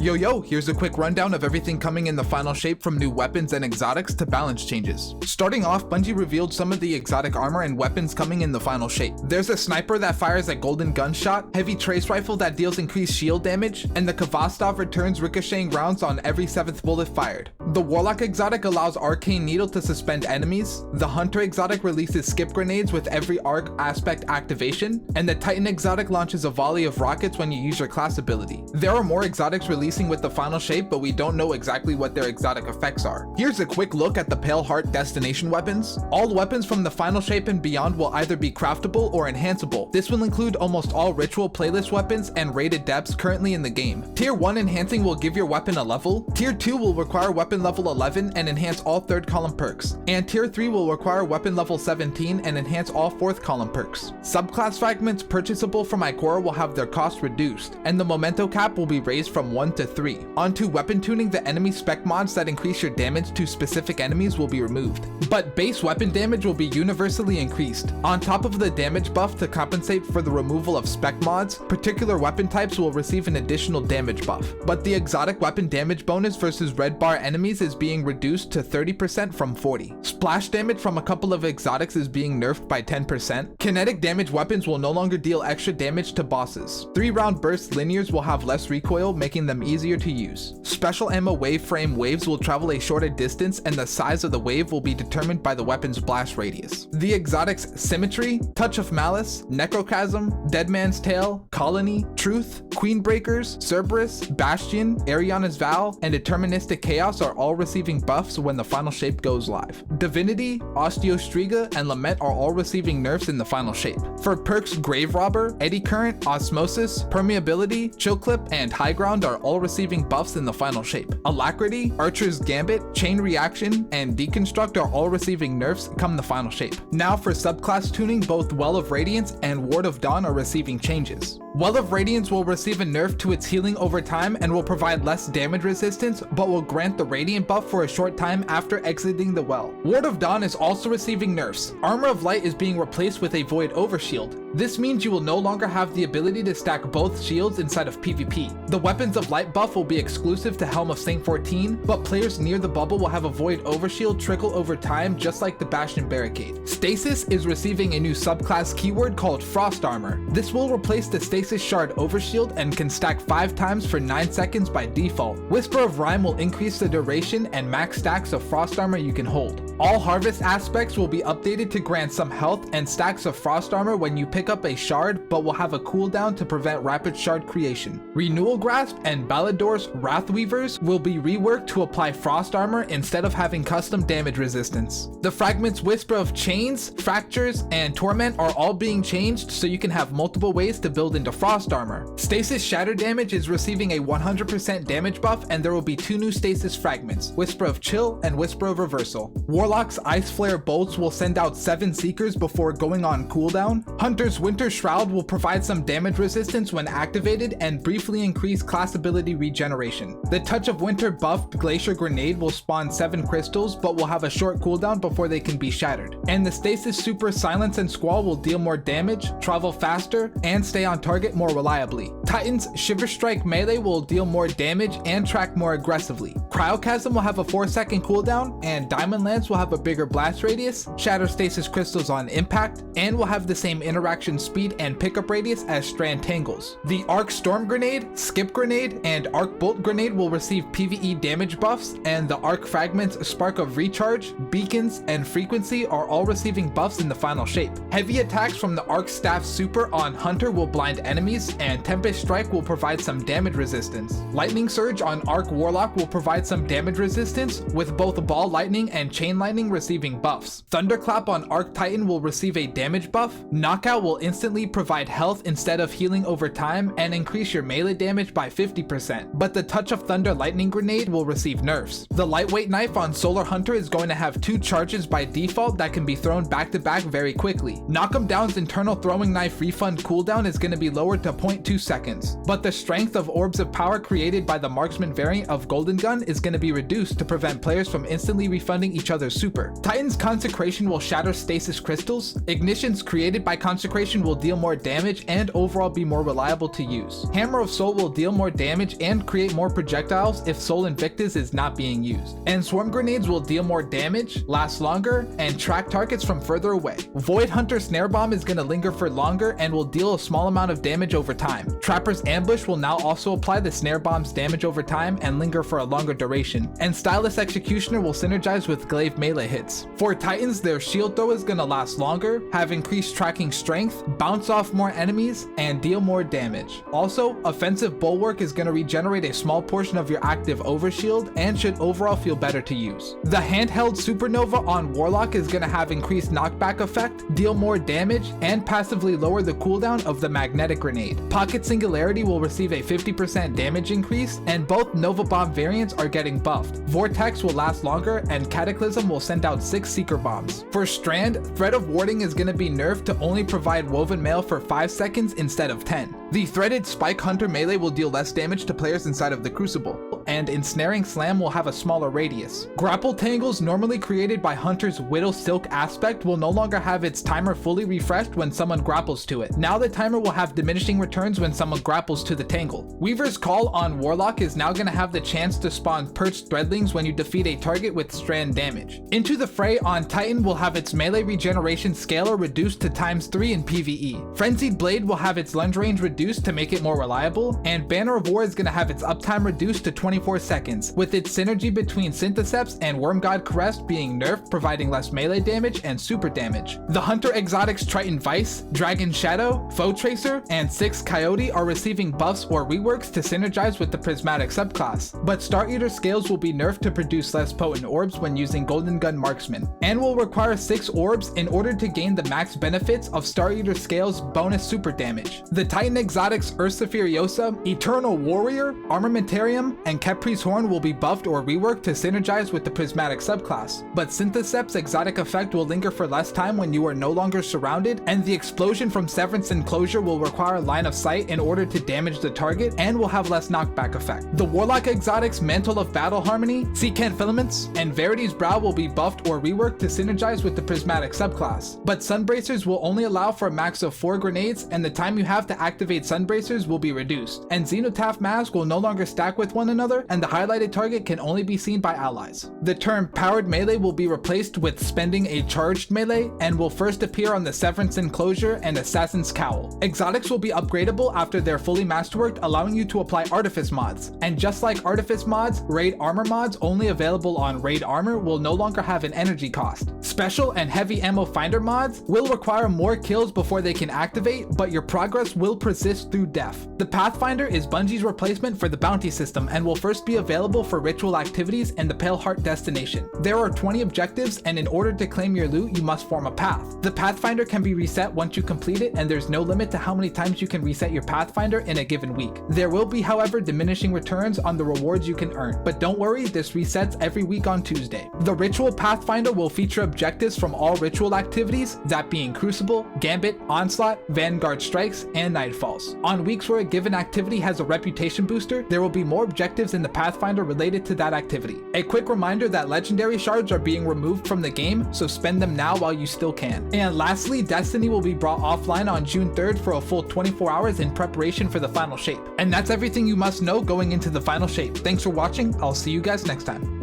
Yo, here's a quick rundown of everything coming in the final shape, from new weapons and exotics to balance changes. Starting off, Bungie revealed some of the exotic armor and weapons coming in the final shape. There's a sniper that fires a golden gunshot, heavy trace rifle that deals increased shield damage, and the Kvastov returns ricocheting rounds on every 7th bullet fired. The Warlock exotic allows Arcane Needle to suspend enemies, the Hunter exotic releases skip grenades with every arc aspect activation, and the Titan exotic launches a volley of rockets when you use your class ability. There are more exotics releasing with the final shape, but we don't know exactly what their exotic effects are. Here's a quick look at the Pale Heart destination weapons. All weapons from the final shape and beyond will either be craftable or enhanceable. This will include almost all ritual playlist weapons and rated depths currently in the game. Tier 1 enhancing will give your weapon a level, Tier 2 will require weapon level 11 and enhance all 3rd column perks, and Tier 3 will require weapon level 17 and enhance all 4th column perks. Subclass fragments purchasable from Ikora will have their cost reduced, and the memento cap will be raised from 1 to 3. Onto weapon tuning, the enemy spec mods that increase your damage to specific enemies will be removed, but base weapon damage will be universally increased. On top of the damage buff to compensate for the removal of spec mods, particular weapon types will receive an additional damage buff, but the exotic weapon damage bonus versus red bar enemies is being reduced to 30% from 40. Splash damage from a couple of exotics is being nerfed by 10%. Kinetic damage weapons will no longer deal extra damage to bosses. 3-round burst linears will have less recoil, making them easier to use. Special ammo wave frame waves will travel a shorter distance, and the size of the wave will be determined by the weapon's blast radius. The exotics Symmetry, Touch of Malice, Necrochasm, Dead Man's Tale, Colony, Truth, Queenbreakers, Cerberus, Bastion, Ariana's Vow, and Deterministic Chaos are all receiving buffs when the final shape goes live. Divinity, Osteostriga, and Lament are all receiving nerfs in the final shape. For perks, Grave Robber, Eddy Current, Osmosis, Permeability, Chill Clip, and High Ground are all receiving buffs in the final shape. Alacrity, Archer's Gambit, Chain Reaction, and Deconstruct are all receiving nerfs come the final shape. Now for subclass tuning, both Well of Radiance and Ward of Dawn are receiving changes. Well of Radiance will receive a nerf to its healing over time and will provide less damage resistance, but will grant the Radiant buff for a short time after exiting the well. Ward of Dawn is also receiving nerfs. Armor of Light is being replaced with a Void Overshield. This means you will no longer have the ability to stack both shields inside of PvP. The Weapons of Light buff will be exclusive to Helm of Saint 14, but players near the bubble will have a Void Overshield trickle over time, just like the Bastion Barricade. Stasis is receiving a new subclass keyword called Frost Armor. This will replace the Stasis Shard Overshield and can stack 5 times for 9 seconds by default. Whisper of Rhyme will increase the duration and max stacks of Frost Armor you can hold. All Harvest aspects will be updated to grant some health and stacks of Frost Armor when you pick up a shard, but will have a cooldown to prevent rapid shard creation. Renewal Grasp and Ballador's Wrathweavers will be reworked to apply Frost Armor instead of having custom damage resistance. The fragments Whisper of Chains, Fractures, and Torment are all being changed so you can have multiple ways to build into Frost Armor. Stasis Shatter Damage is receiving a 100% damage buff, and there will be 2 new Stasis fragments, Whisper of Chill and Whisper of Reversal. Warlock's Ice Flare Bolts will send out 7 Seekers before going on cooldown. Hunter's Winter Shroud will provide some damage resistance when activated and briefly increase class ability regeneration. The Touch of Winter buffed Glacier Grenade will spawn 7 crystals, but will have a short cooldown before they can be shattered. And the Stasis Super Silence and Squall will deal more damage, travel faster, and stay on target more reliably. Titan's Shiver Strike Melee will deal more damage and track more aggressively. Cryochasm will have a 4-second cooldown, and Diamond Lance will have a bigger blast radius, shatter stasis crystals on impact, and will have the same interaction speed and pickup radius as Strand Tangles. The Arc Storm Grenade, Skip Grenade, and Arc Bolt Grenade will receive PvE damage buffs, and the Arc Fragments Spark of Recharge, Beacons, and Frequency are all receiving buffs in the final shape. Heavy attacks from the Arc Staff Super on Hunter will blind enemies, and Tempest Strike will provide some damage resistance. Lightning Surge on Arc Warlock will provide some damage resistance, with both Ball Lightning and Chain Lightning receiving buffs. Thunderclap on Arc Titan will receive a damage buff. Knockout will instantly provide health instead of healing over time and increase your melee damage by 50%, but the Touch of Thunder Lightning Grenade will receive nerfs. The Lightweight Knife on Solar Hunter is going to have 2 charges by default that can be thrown back to back very quickly. Knock 'em Down's internal throwing knife refund cooldown is going to be lowered to 0.2 seconds, but the strength of Orbs of Power created by the Marksman variant of Golden Gun is going to be reduced to prevent players from instantly refunding each other's super. Titan's Consecration will shatter stasis crystals. Ignitions created by Consecration will deal more damage and overall be more reliable to use. Hammer of Soul will deal more damage and create more projectiles if Soul Invictus is not being used. And Swarm Grenades will deal more damage, last longer, and track targets from further away. Void Hunter Snare Bomb is going to linger for longer and will deal a small amount of damage over time. Trapper's Ambush will now also apply the Snare Bomb's damage over time and linger for a longer duration. And Stylus Executioner will synergize with Glaive melee hits. For Titans, their Shield Throw is going to last longer, have increased tracking strength, bounce off more enemies, and deal more damage. Also, Offensive Bulwark is going to regenerate a small portion of your active overshield and should overall feel better to use. The handheld Supernova on Warlock is going to have increased knockback effect, deal more damage, and passively lower the cooldown of the Magnetic Grenade. Pocket Singularity will receive a 50% damage increase, and both Nova Bomb variants are getting buffed. Vortex will last longer, and Cataclysm will send out 6 Seeker Bombs. For Strand, Thread of Warding is going to be nerfed to only provide Woven Mail for 5 seconds instead of 10. The Threaded Spike Hunter melee will deal less damage to players inside of the Crucible, and Ensnaring Slam will have a smaller radius. Grapple Tangles normally created by Hunter's Widow Silk aspect will no longer have its timer fully refreshed when someone grapples to it. Now the timer will have diminishing returns when someone grapples to the tangle. Weaver's Call on Warlock is now going to have the chance to spawn Perched Threadlings when you defeat a target with Strand damage. Into the Fray on Titan will have its melee regeneration scalar reduced to ×3 in PvE. Frenzied Blade will have its lunge range reduced to make it more reliable, and Banner of War is going to have its uptime reduced to 24 seconds, with its synergy between Syntheseps and Wormgod Caress being nerfed, providing less melee damage and super damage. The Hunter Exotics Triton Vice, Dragon Shadow, Foe Tracer, and 6 Coyote are receiving buffs or reworks to synergize with the Prismatic subclass, but Star Eater Scales will be nerfed to produce less potent orbs when using Golden Gun Marksman, and will require 6 orbs in order to gain the max benefits of Star Eater Scales bonus super damage. The Titan Exotics Ursa Furiosa, Eternal Warrior, Armamentarium, and Capri's Horn will be buffed or reworked to synergize with the Prismatic subclass, but Syntheseps exotic effect will linger for less time when you are no longer surrounded, and the explosion from Severance Enclosure will require line of sight in order to damage the target and will have less knockback effect. The Warlock Exotics Mantle of Battle Harmony, Secant Filaments, and Verity's Brow will be buffed or reworked to synergize with the Prismatic subclass, but Sunbracers will only allow for a max of 4 grenades, and the time you have to activate Sunbracers will be reduced, and Xenotaph Mask will no longer stack with one another, and the highlighted target can only be seen by allies. The term Powered Melee will be replaced with Spending a Charged Melee, and will first appear on the Severance Enclosure and Assassin's Cowl. Exotics will be upgradable after they're fully masterworked, allowing you to apply Artifice mods, and just like Artifice mods, Raid Armor mods only available on Raid Armor will no longer have an energy cost. Special and Heavy Ammo Finder mods will require more kills before they can activate, but your progress will persist through death. The Pathfinder is Bungie's replacement for the bounty system and will first be available for ritual activities and the Pale Heart destination. There are 20 objectives, and in order to claim your loot, you must form a path. The Pathfinder can be reset once you complete it, and there's no limit to how many times you can reset your Pathfinder in a given week. There will be, however, diminishing returns on the rewards you can earn, but don't worry, this resets every week on Tuesday. The Ritual Pathfinder will feature objectives from all ritual activities, that being Crucible, Gambit, Onslaught, Vanguard Strikes, and Nightfalls. On weeks where a given activity has a reputation booster, there will be more objectives in the Pathfinder related to that activity. A quick reminder that legendary shards are being removed from the game, so spend them now while you still can. And lastly, Destiny will be brought offline on June 3rd for a full 24 hours in preparation for the final shape. And that's everything you must know going into the final shape. Thanks for watching, I'll see you guys next time.